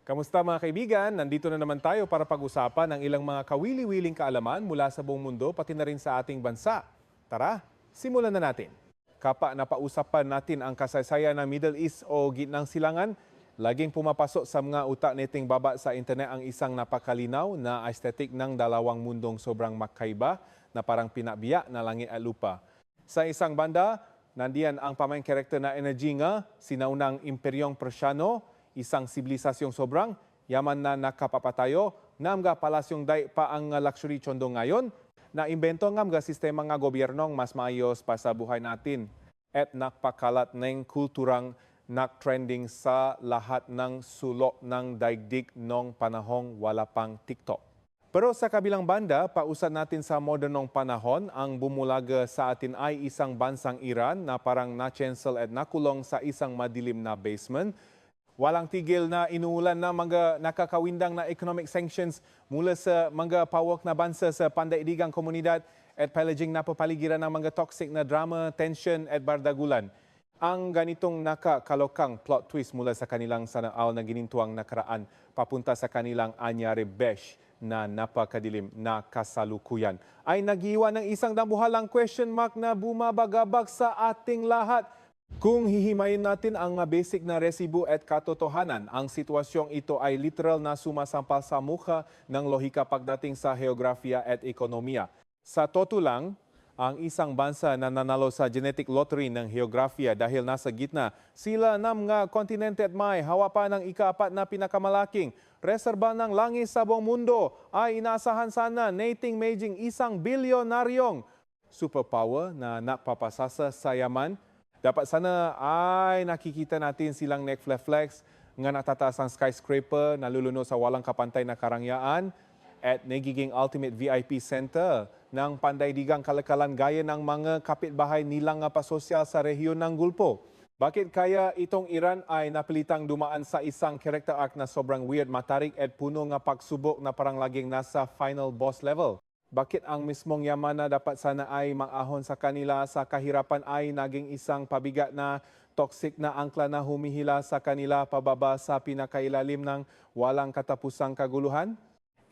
Kamusta mga kaibigan? Nandito na naman tayo para pag-usapan ng ilang mga kawili-wiling kaalaman mula sa buong mundo pati na rin sa ating bansa. Tara, simulan na natin. Kapag napausapan natin ang kasaysayan ng Middle East o Gitnang Silangan, laging pumapasok sa mga utak neting baba sa internet ang isang napakalinaw na aesthetic ng dalawang mundong sobrang magkaiba na parang pinabiyak na langit at lupa. Sa isang banda, nandiyan ang pamain karakter na energy nga, sinaunang Imperyong Persiano, isang sibilisasyong sobrang yaman na nakapapatayo, nga palasyong day pa ang luxury condong ngayon, na imbento nga sistema nga gobyernong mas maayos pa sa buhay natin at nakpakalat ng kulturang nak-trending sa lahat ng sulok ng daigdig nung panahong wala pang TikTok. Pero sa kabilang banda, pausad natin sa modernong panahon, ang bumulaga sa atin ay isang bansang Iran na parang na-chancel at nakulong sa isang madilim na basement. Walang tigil na inuulan na mga nakakawindang na economic sanctions mula sa mga pawak na bansa sa pandaigdigang komunidad at palaging napapaligiran ng mga toxic na drama, tension at bardagulan. Ang ganitong nakakalokang plot twist mula sa kanilang sanaaw na ginintuang nakaraan papunta sa kanilang anyari besh na napakadilim na kasalukuyan ay nagiiwan ng isang dambuhalang question mark na bumabagabag sa ating lahat. Kung hihimayin natin ang basic na resibo at katotohanan, ang sitwasyong ito ay literal na sumasampal sa mukha ng lohika pagdating sa geografiya at ekonomiya. Sa totoo lang, ang isang bansa na nanalo sa genetic lottery ng geografiya dahil nasa gitna, sila nga kontinente at may hawa pa ng ika-4 na pinakamalaking reserba ng langis sa buong mundo ay inaasahan sana nating maging isang bilyonaryong superpower na napapasasa sa yaman. Dapat sana ay nakikita natin silang Netflix nga natataas ang skyscraper, naluluno sa walang kapantay na karangyaan at nagiging ultimate VIP center ng pandaigdigang kalakalan gaya ng mga kapitbahay nilang pasosyal sa rehiyon ng Gulpo. Bakit kaya itong Iran ay napilitang dumaan sa isang character arc na sobrang weird, matarik at puno nga pagsubok na parang laging nasa final boss level? Bakit ang mismong yaman na dapat sana ay mang-ahon sa kanila sa kahirapan ay naging isang pabigat na toxic na angkla na humihila sa kanila pababa sa pinakailalim ng walang katapusang kaguluhan?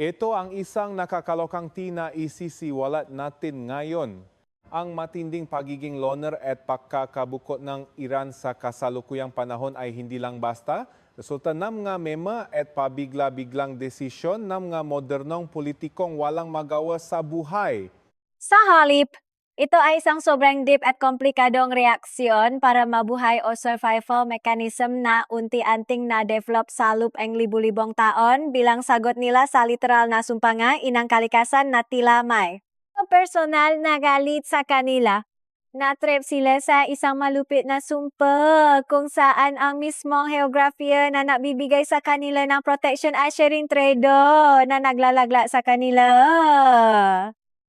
Ito ang isang nakakalokang tina isisiwalat natin ngayon. Ang matinding pagiging loner at pagkakabukot ng Iran sa kasalukuyang panahon ay hindi lang basta resulta ng nga mema at pabigla-biglang desisyon ng nga modernong politikong walang magawa sa buhay. Sa halip, ito ay isang sobrang deep at komplikadong reaksyon para mabuhay o survival mechanism na unti-anting na-develop sa loop ang libu-libong taon bilang sagot nila sa literal na sumpangan inang kalikasan na tila may personal na galit sa kanila. Na-trap sila sa isang malupit na sumpa kung saan ang mismong geografiya na nagbibigay sa kanila ng protection at sharing trader na naglalagla sa kanila.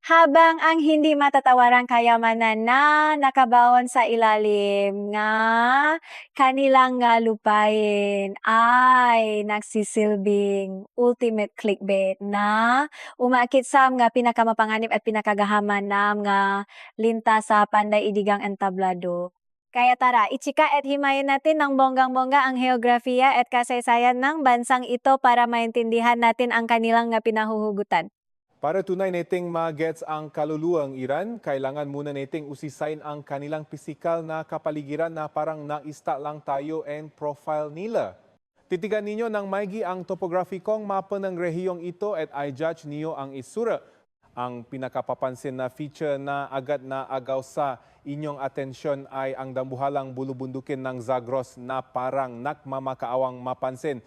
Habang ang hindi matatawarang kayamanan na nakabaon sa ilalim nga kanilang nga lupain ay nagsisilbing ultimate clickbait na umakit sa nga pinakamapanganib at pinakagahaman na nga linta sa pandaigdigang entablado. Kaya tara, ichika at himayin natin ng bonggang-bongga ang geografiya at kasaysayan ng bansang ito para maintindihan natin ang kanilang nga pinahuhugutan. Para tunay nating ma-gets ang kaluluwang Iran, kailangan muna nating usisain ang kanilang pisikal na kapaligiran na parang naista lang tayo and profile nila. Titigan ninyo ng maigi ang topografikong mapa ng rehiyong ito at i-judge niyo ang isura. Ang pinakapapansin na feature na agad na agaw sa inyong atensyon ay ang dambuhalang bulubundukin ng Zagros na parang nakmamakaawang mapansin.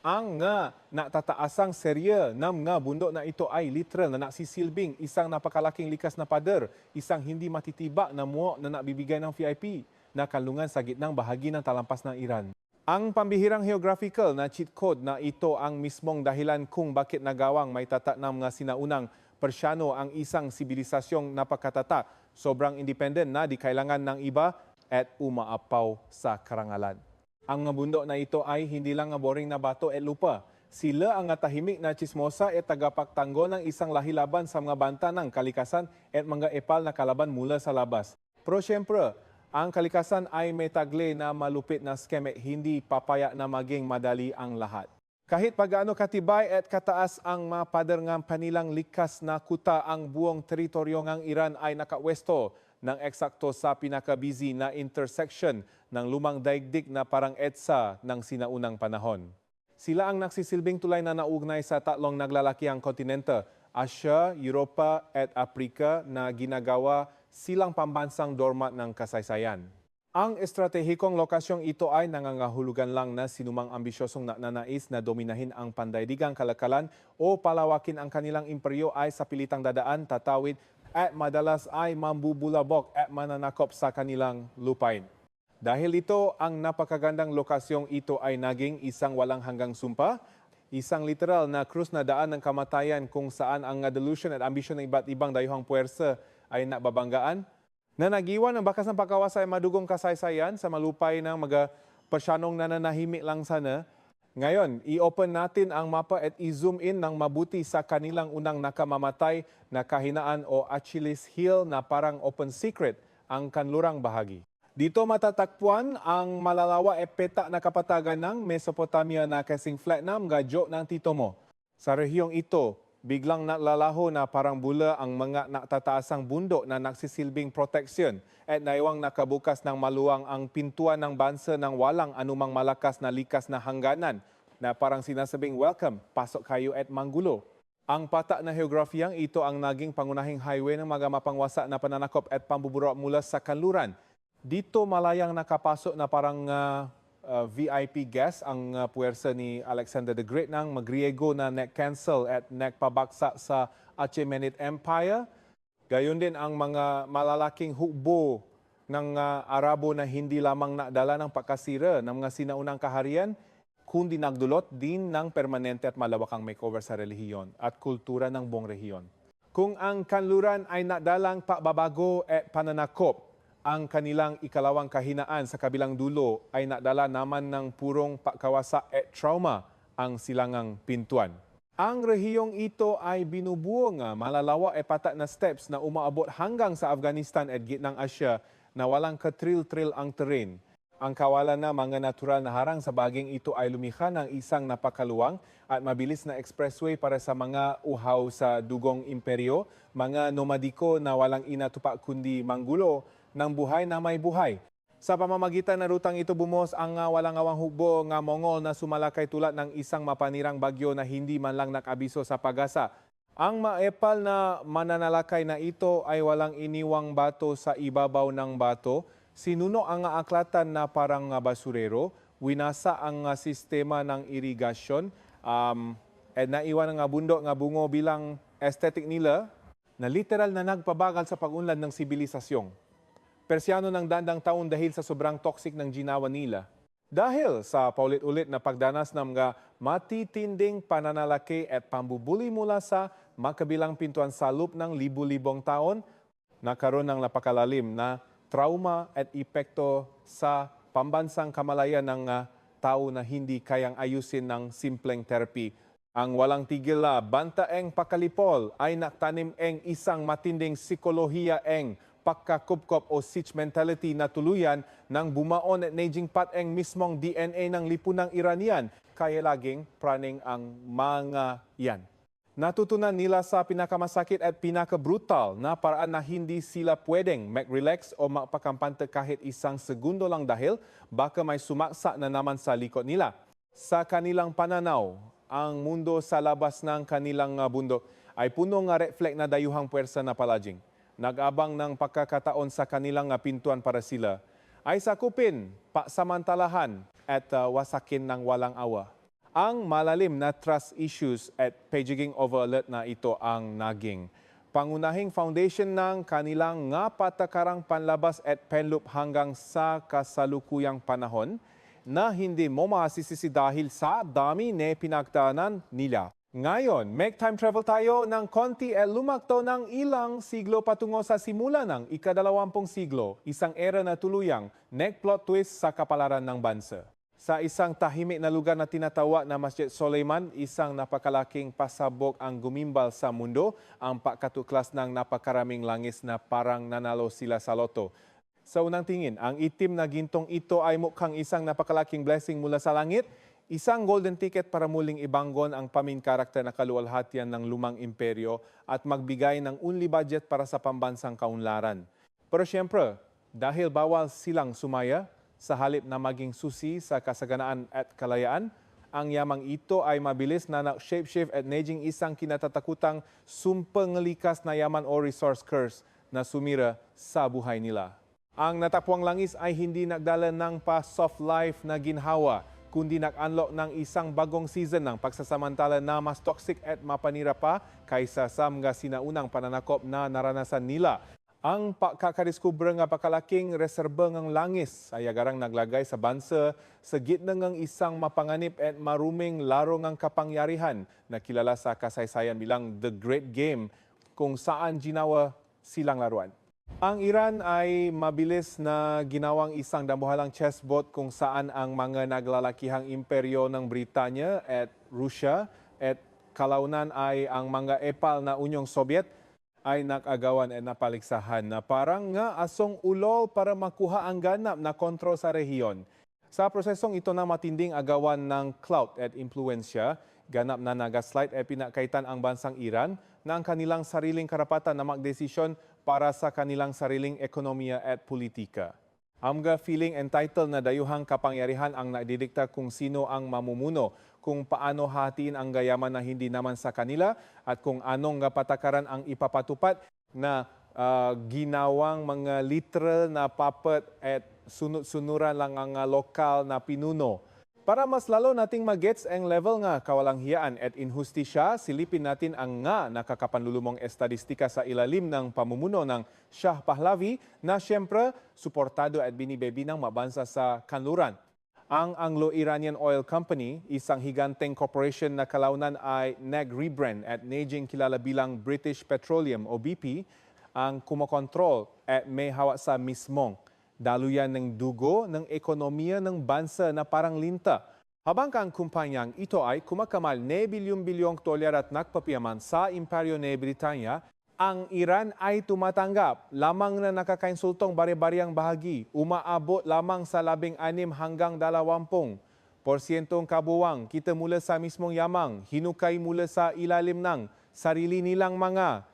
Ang nga natataasang serye ng nga bundok na ito ay literal na nasisilbing isang napakalaking likas na pader, isang hindi matitiba na muo na nabibigay ng VIP na kalungan sa gitnang bahagi ng talampas ng Iran. Ang pambihirang geographical na cheat code na ito ang mismong dahilan kung bakit nagawang may tatak ng mga sinaunang Persiano ang isang sibilisasyong napakatatak, sobrang independent na di kailangan ng iba at umaapaw sa karangalan. Ang mga bundok na ito ay hindi lang nga boring na bato at lupa. Sila ang tahimik na chismosa at tagapagtanggol ng isang lahi-laban sa mga banta ng kalikasan at mga epal na kalaban mula sa labas. Pero siyempre, ang kalikasan ay may tagle na malupit na skeme, hindi papaya na maging madali ang lahat. Kahit pagaano katibay at kataas ang mapader nga panilang likas na kuta, ang buong teritoryo ng Iran ay nakawesto ng eksakto sa pinaka-busy na intersection ng lumang daigdig na parang EDSA ng sinaunang panahon. Sila ang nagsisilbing tulay na naugnay sa tatlong naglalakiang kontinente, Asia, Europa at Afrika, na ginagawa silang pambansang doormat ng kasaysayan. Ang estratehikong lokasyong ito ay nangangahulugan lang na sinumang ambisyosong nananais na dominahin ang pandaigdigang kalakalan o palawakin ang kanilang imperyo ay sa pilitang dadaan, tatawid at madalas ay mambubulabok at mananakop sa kanilang lupain. Dahil ito, ang napakagandang lokasyong ito ay naging isang walang hanggang sumpa, isang literal na krus na daan ng kamatayan kung saan ang delusion at ambisyon ng iba't ibang dayuhang puwersa ay nababanggaan, na nag-iwan ng bakas ng pagkawas ay madugong kasaysayan sa malupay ng mga pasyanong nananahimik lang sana. Ngayon, i-open natin ang mapa at i-zoom in ng mabuti sa kanilang unang nakamamatay na kahinaan o Achilles heel na parang open secret ang kanlurang bahagi. Dito matatagpuan ang malalawa e peta na kapatagan ng Mesopotamia na kasing flat na mga ng tito mo. Sa rehiyong ito, biglang nalalaho na parang bula ang mga natataasang bundok na nagsisilbing proteksyon at naiwang nakabukas ng maluwang ang pintuan ng bansa ng walang anumang malakas na likas na hangganan na parang sinasabing welcome, pasok kayo at manggulo. Ang pata na geografiyang ito ang naging pangunahing highway ng mga mapangwasa na pananakop at pambuburo mula sa kanluran. Dito malayang nakapasok na parang VIP guest ang puwersa ni Alexander the Great ng Magriego na nag-cancel at nagpabagsak sa Achaemenid Empire. Gayon din ang mga malalaking hukbo ng Arabo na hindi lamang nadala ng pagkasira ng mga sinaunang kaharian, kundi nagdulot din ng permanente at malawakang makeover sa relihiyon at kultura ng buong rehiyon. Kung ang kanluran ay nadalang pababago at pananakop, ang kanilang ikalawang kahinaan sa kabilang dulo ay nadala naman ng purong pagkawasa at trauma ang silangang pintuan. Ang rehiyong ito ay binubuo nga malalawa e patat na steps na umaabot hanggang sa Afghanistan at gitnang Asya na walang katril-tril ang terrain. Ang kawalan na mga natural na harang sa baging ito ay lumikha ng isang napakaluwang at mabilis na expressway para sa mga uhaw sa dugong imperyo, mga nomadiko na walang inatupa kundi manggulo ng buhay na may buhay. Sa pamamagitan na rutang ito bumos ang walang awang hukbo nga Mongol na sumalakay tulad ng isang mapanirang bagyo na hindi man lang nakabiso sa pag-asa. Ang maepal na mananalakay na ito ay walang iniwang bato sa ibabaw ng bato, sinuno ang aklatan na parang basurero, winasa ang sistema ng irigasyon, at naiwan ang bundok nga bungo bilang aesthetic nila na literal na nagpabagal sa pag-unlad ng sibilisasyong. Persiano ng dandang taon dahil sa sobrang toxic ng ginawa nila. Dahil sa paulit-ulit na pagdanas ng mga matitinding pananalaki at pambubuli mula sa makabilang pintuan sa loop ng libu-libong taon, nakaroon ng napakalalim na trauma at epekto sa pambansang kamalayan ng tao na hindi kayang ayusin ng simpleng therapy. Ang walang tigil na bantaeng pakalipol ay naktanim ang isang matinding psikolohiya ang pagkakupkop o siege mentality na tuluyan ng bumaon at naging pat ang mismong DNA ng lipunang Iranian, kaya laging praning ang mga yan. Natutunan nila sa pinakamasakit at pinakabrutal na paraan na hindi sila pwedeng mag-relax o magpakampante kahit isang segundo lang dahil baka may sumaksa na naman sa likod nila. Sa kanilang pananaw, ang mundo sa labas ng kanilang bundok ay puno ng red flag na dayuhang puwersa na palaging nag-abang ng pagkakataon sa kanilang pintuan para sila ay sakupin, pasamantalahan at wasakin ng walang awa. Ang malalim na trust issues at pagiging over-alert na ito ang naging pangunahing foundation ng kanilang nga patakarang panlabas at penloop hanggang sa kasalukuyang panahon na hindi mo masisisi dahil sa dami na pinagdaanan nila. Ngayon, make time travel tayo ng konti at lumakto ng ilang siglo patungo sa simula ng ika-20 siglo, isang era na tuluyang neck-plot twist sa kapalaran ng bansa. Sa isang tahimik na lugar na tinatawa na Masjid Sulaiman, isang napakalaking pasabog ang gumimbal sa mundo, ang pagkatuklas ng napakaraming langis na parang nanalo sila sa loto. Sa unang tingin, ang itim na gintong ito ay mukhang isang napakalaking blessing mula sa langit. Isang golden ticket para muling ibanggon ang pamin karakter na kaluwalhatian ng lumang imperyo at magbigay ng unli budget para sa pambansang kaunlaran. Pero siyempre, dahil bawal silang sumaya, sa halip na maging susi sa kasaganaan at kalayaan, ang yamang ito ay mabilis na shape-shift at naging isang kinatatakutang sumpang-likas na yaman o resource curse na sumira sa buhay nila. Ang natapwang langis ay hindi nagdala ng pa-soft life na ginhawa, kundi nag-unlock ng isang bagong season ng pagsasamantala na mas toxic at mapanira pa kaysa sa mga sinaunang pananakop na naranasan nila. Ang pagkakadiskubre nga pakalaking reserba ng langis ay agarang naglagay sa bansa sa gitna ng isang mapanganib at maruming laro ng kapangyarihan na kilala sa kasaysayan bilang The Great Game kung saan ginawa silang laruan. Ang Iran ay mabilis na ginawang isang dambuhalang chessboard kung saan ang mga naglalakihang imperyo ng Britanya at Russia at kalaunan ay ang mga epal na Unyong Soviet ay nakagawan at napaligsahan na parang nga asong ulol para makuha ang ganap na kontrol sa rehiyon. Sa prosesong ito na matinding agawan ng clout at impluensya, ganap na nagaslight at pinakaitan ang bansang Iran na ang kanilang sariling karapatan na magdesisyon para sa kanilang sariling ekonomiya at politika. Ang mga feeling entitled na dayuhang kapangyarihan ang nagdidikta kung sino ang mamumuno, kung paano hatiin ang gayaman na hindi naman sa kanila at kung anong patakaran ang ipapatupad na ginawang mga literal na puppet at sunod-sunuran lang ang lokal na pinuno. Para mas lalo nating magets ang level nga kawalanghiyaan at inhustisya, silipin natin ang nga nakakapanlulumong estadistika sa ilalim ng pamumuno ng Shah Pahlavi na siyempre suportado at binibebi ng mabansa sa kanluran. Ang Anglo-Iranian Oil Company, isang higanteng corporation na kalaunan ay nag-rebrand at naging kilala bilang British Petroleum o BP, ang kumokontrol at may hawak sa mismong daluyan ng dugo ng ekonomiya ng bansa na parang linta. Habang ang kumpanyang ito ay kumakamal na bilyong-bilyong dolyar at nagpapiyaman sa Imperyo ni Britanya, ang Iran ay tumatanggap lamang na nakakainsultong bari-bariang bahagi, umaabot lamang sa 16 hanggang 20% kabuwang kita mula sa mismong yamang, hinukay mula sa ilalim ng sarili nilang mga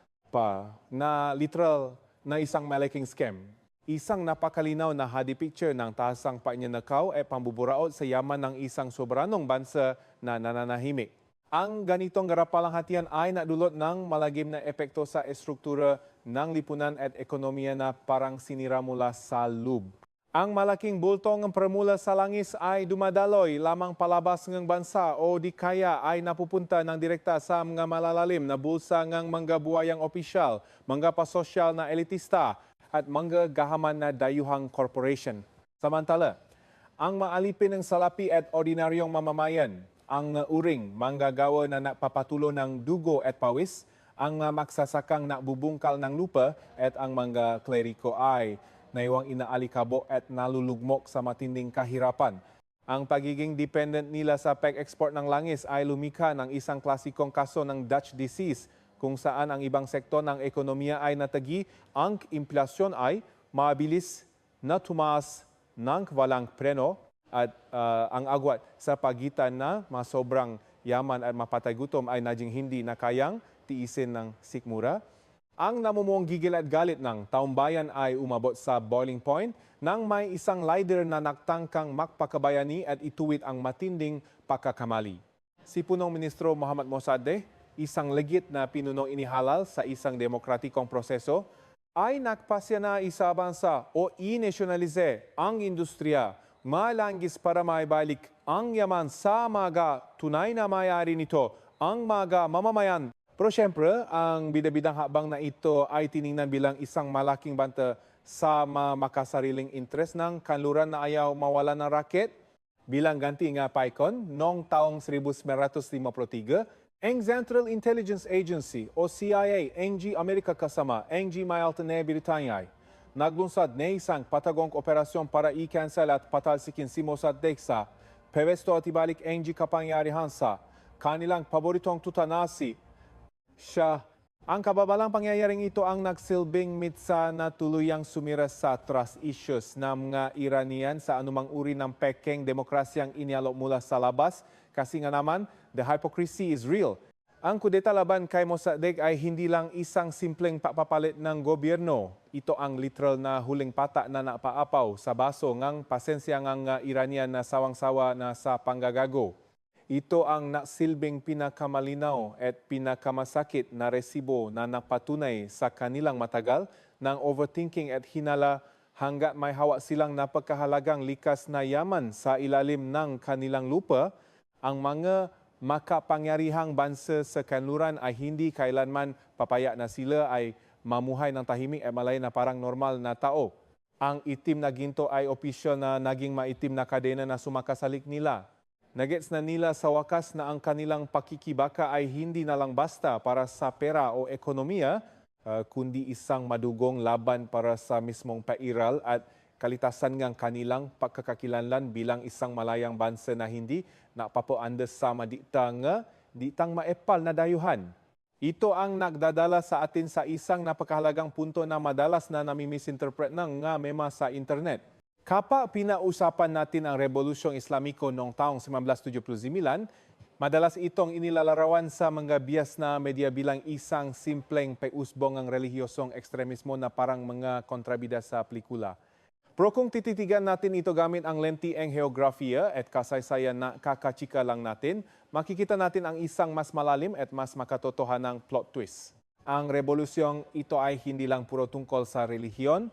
na literal na isang malaking scam. Isang napakalinaw na hadi picture ng tasang pagnanakaw at pambuburaot sa yaman ng isang soberanong bansa na nananahimik. Ang ganitong garapalang hatian ay nadulot ng malagim na epekto sa estruktura ng lipunan at ekonomiya na parang sinira mula sa loob. Ang malaking bultong pramula sa langis ay dumadaloy lamang palabas ng bansa o di kaya ay napupunta ng direkta sa mga malalalim na bulsa ng mga buwayang opisyal, mga pasosyal na elitista, at mga gahaman na dayuhang corporation. Samantala, ang maalipin ng salapi at ordinaryong mamamayan, ang uring manggagawa na napapatulo ng dugo at pawis, ang magsasakang nabubungkal ng lupa at ang mga kleriko ay naiwang inaalikabo at nalulugmok sa matinding kahirapan. Ang pagiging dependent nila sa pag-export ng langis ay lumikha ng isang klasikong kaso ng Dutch disease kung saan ang ibang sektor ng ekonomiya ay natagi, ang inflasyon ay mabilis na tumaas ng walang preno at ang agwat sa pagitan na masobrang yaman at mapatay gutom ay naging hindi na kayang tiisin ng sikmura. Ang namumuong gigil at galit ng taumbayan ay umabot sa boiling point nang may isang leader na nagtangkang makpakabayani at ituwid ang matinding pagkakamali. Si Punong Ministro Mohammad Mossadegh, isang legit na pinunong inihalal sa isang demokratikong proseso, ay nagpasya na isa bansa o i-nationalize ang industriya, malanggis para maibalik ang yaman sa mga tunay na mayari nito, ang mga mamamayan. Pero siyempre, ang bidabidang habang na ito ay tiningnan bilang isang malaking banta sa makasariling interes ng kanluran na ayaw mawala ng raket. Bilang ganti nga PAICON, noong taong 1953, ang Central Intelligence Agency o CIA, NG Amerika kasama, NG Mayalta ni Britanya, naglunsad na isang patagong operasyon para i-cancel at patalsikin si Mossadegh sa pewesto at ibalik NG kapangyarihan sa kanilang paboritong tutanasi, Shah Ang kababalang pangyayaring ito ang nagsilbing mitsa na tuluyang sumira sa trust issues ng mga Iranian sa anumang uri ng pekeng demokrasyang inialok mula sa labas. Kasi nga naman, the hypocrisy is real. Ang kudeta laban kay Mossadegh ay hindi lang isang simpleng papapalit ng gobyerno. Ito ang literal na huling pata na napaapaw sa baso ng pasensya ng Iranian na sawang-sawa na sa panggagago. Ito ang nasilbing pinakamalinaw at pinakamasakit na resibo na napatunay sa kanilang matagal ng overthinking at hinala hanggat may hawak silang napakahalagang likas na yaman sa ilalim ng kanilang lupa. Ang mga makapangyarihang bansa sa kanluran ay hindi kailanman papaya na sila ay mamuhay ng tahimik at malay na parang normal na tao. Ang itim na ginto ay opisyal na naging maitim na kadena na sumakasalik nila. Nagets na nila sa wakas na ang kanilang pakikibaka ay hindi na lang basta para sa pera o ekonomiya, kundi isang madugong laban para sa mismong pairal at kalitasan ng kanilang pagkakakilanlan bilang isang malayang bansa na hindi napapuandas sa ditang maepal na dayuhan. Ito ang nagdadala sa atin sa isang napakahalagang punto na madalas na nami-misinterpret ng nga mema sa internet. Kapag pinausapan natin ang Rebolusyong Islamiko noong taong 1979, madalas itong inilalarawan sa mga bias na media bilang isang simpleng paiusbong ng relihiyosong ekstremismo na parang mga kontrabida sa pelikula. Pero kung tititigan natin ito gamit ang lentieng geografiya at kasaysayan na kakachika lang natin, makikita natin ang isang mas malalim at mas makatotohanang plot twist. Ang rebolusyong ito ay hindi lang puro tungkol sa relihiyon.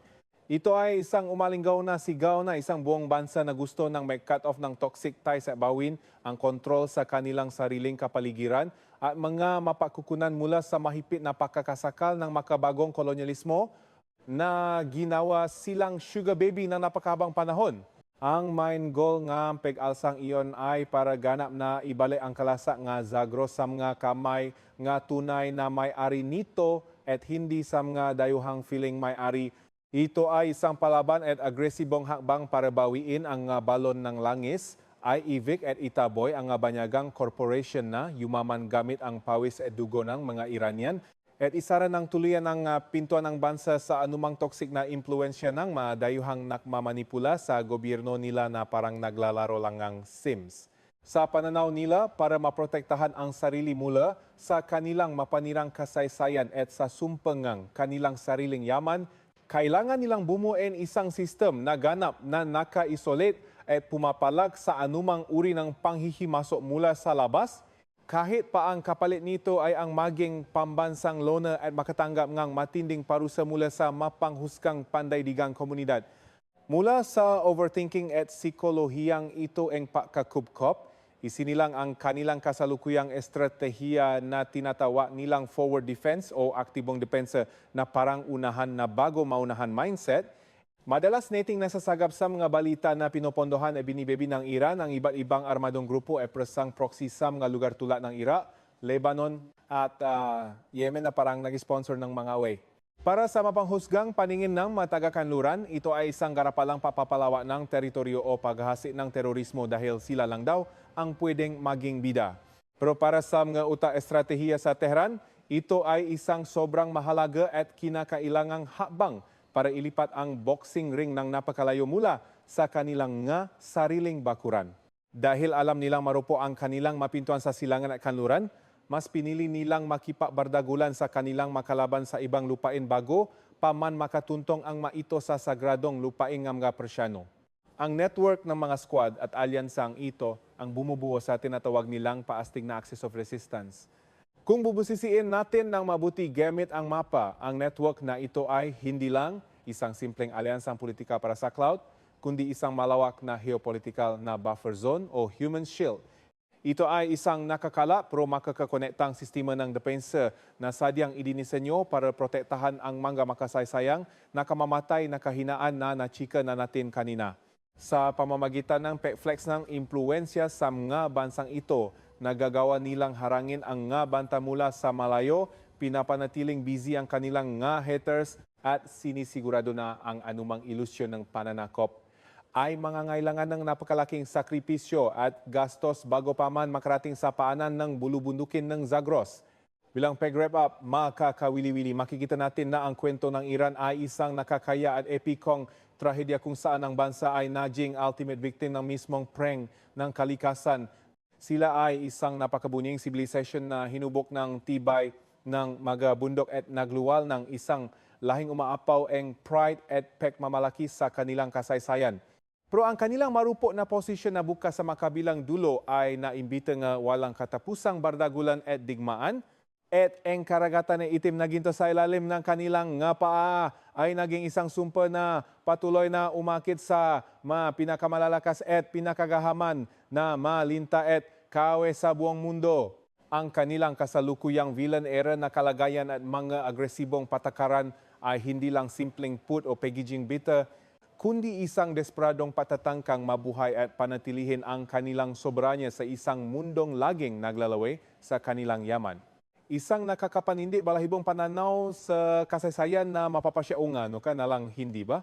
Ito ay isang umalinggaw na sigaw na isang buong bansa na gusto ng may cut-off ng toxic ties at bawin ang kontrol sa kanilang sariling kapaligiran at mga mapakukunan mula sa mahigpit na pagkakasakal ng makabagong kolonyalismo na ginawa silang sugar baby na napakabang panahon. Ang main goal nga peg-alsang iyon ay para ganap na ibalik ang kalasa nga Zagros sa mga kamay nga tunay na may-ari nito at hindi sa mga dayuhang feeling may-ari. Ito ay isang palaban at agresibong hakbang para bawiin ang balon ng langis, IEVIC at Itaboy, ang banyagang corporation na yumaman gamit ang pawis at dugo ng mga Iranian. At isa rin ang tuluyan ng pintuan ng bansa sa anumang toxic na impluensya ng mga dayuhang nakmamanipula sa gobyerno nila na parang naglalaro lang ng Sims. Sa pananaw nila, para maprotektahan ang sarili mula sa kanilang mapanirang kasaysayan at sa sumpangang kanilang sariling yaman, kailangan nilang bumuin isang sistem na ganap na naka-isolate at pumapalag sa anumang uri ng panghihimasok mula sa labas, kahit pa ang kapalit nito ay ang maging pambansang lona at makatanggap ng matinding parusa mula sa mapanghusgang pandaigdigang komunidad. Mula sa overthinking at psikolohiyang ito ang pakakubkop, isinilang ang kanilang kasalukuyang estratehiya na tinatawag nilang forward defense o aktibong depensa na parang unahan na bago maunahan mindset. Madalas nating nasasagap sa mga balita na pinopondohan at binibebi ng Iran ang iba't ibang armadong grupo at presang proxy sa mga lugar tulad ng Iraq, Lebanon at Yemen na parang nag-sponsor ng mga away. Para sa mapanghusgang paningin ng mga taga-kanluran, ito ay isang garapalang papapalawa ng teritoryo o paghahasi ng terorismo dahil sila lang daw ang pwedeng maging bida. Pero para sa mga uta-estratehiya sa Tehran, ito ay isang sobrang mahalaga at kinakailangang hakbang para ilipat ang boxing ring ng napakalayo mula sa kanilang nga sariling bakuran. Dahil alam nilang marupo ang kanilang mapintuan sa silangan at kanluran, mas pinili nilang makipagbardagulan sa kanilang makalaban sa ibang lupain bago paman makatuntong ang maito sa sagradong lupain ng mga Persyano. Ang network ng mga squad at alyansang ito ang bumubuo sa tinatawag nilang paastig na axis of resistance. Kung bubusisiin natin ng mabuti gamit ang mapa, ang network na ito ay hindi lang isang simpleng alyansang politika para sa cloud, kundi isang malawak na geopolitical na buffer zone o human shield. Ito ay isang nakakala pero makakakonektang sistema ng depensa na sadyang idinisenyo para protektahan ang mga makasaysayang nakamamatay na kahinaan na nachika na natin kanina. Sa pamamagitan ng pekflex ng impluensya sa mga bansang ito, nagagawa nilang harangin ang nga banta mula sa malayo, pinapanatiling busy ang kanilang nga haters at sinisigurado na ang anumang ilusyon ng pananakop ay mangangailangan ng napakalaking sakripisyo at gastos bago pa man makarating sa paanan ng bulubundukin ng Zagros. Bilang pag-wrap up, makakawili-wili, makikita natin na ang kwento ng Iran ay isang nakakaya at epikong trahedya kung saan ang bansa ay naging ultimate victim ng mismong prank ng kalikasan. Sila ay isang napakabuning civilization na hinubok ng tibay ng mga bundok at nagluwal ng isang lahing umaapaw ang pride at pagmamalaki sa kanilang kasaysayan. Pero ang kanilang marupo na posisyon na bukas sa makabilang dulo ay naimbita nga walang katapusang bardagulan at digmaan, at ang karagatan na itim na ginto sa ilalim ng kanilang nga paa ay naging isang sumpa na patuloy na umakit sa pinakamalalakas at pinakagahaman na malinta at kawe sa buong mundo. Ang kanilang kasalukuyang villain era na kalagayan at mga agresibong patakaran ay hindi lang simpleng put o pagiging bitter, kundi isang desperadong patatangkang mabuhay at panatilihin ang kanilang soberanya sa isang mundong laging naglalaway sa kanilang yaman. Isang nakakapanindi balahibong pananaw sa kasaysayan na mapapasyaungan, no ka na lang hindi ba?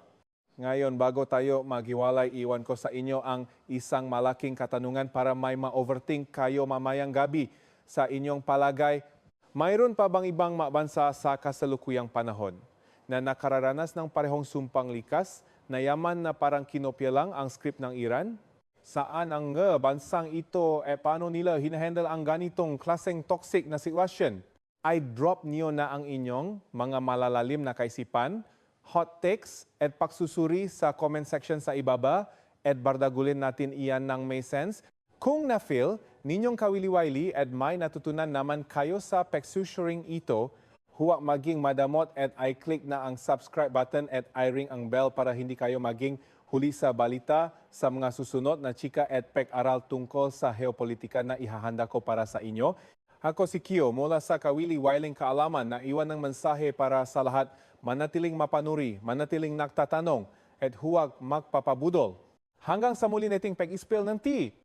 Ngayon, bago tayo maghiwalay, iwan ko sa inyo ang isang malaking katanungan para may ma-overthink kayo mamayang gabi sa inyong palagay. Mayroon pa bang ibang bansa sa kasalukuyang panahon na nakararanas ng parehong sumpang likas na yaman na parang kinopya lang ang script ng Iran? Saan ang bansang ito paano nila hinahandle ang ganitong klaseng toxic na sitwasyon? Ay drop niyo na ang inyong mga malalalim na kaisipan, hot takes at pagsusuri sa comment section sa ibaba at bardagulin natin iyan ng may sense. Kung na-feel ninyong kawili-wili at may natutunan naman kayo sa pagsusuring ito, huwag maging madamot at i-click na ang subscribe button at i-ring ang bell para hindi kayo maging huli sa balita sa mga susunod na chika at pag-aral tungkol sa geopolitika na ihahanda ko para sa inyo. Ako si Kio mula sa Kawili-Wiling Kaalaman na iwan ng mensahe para sa lahat manatiling mapanuri, manatiling nagtatanong at huwag magpapabudol. Hanggang sa muli nating pag-ispil ng tea.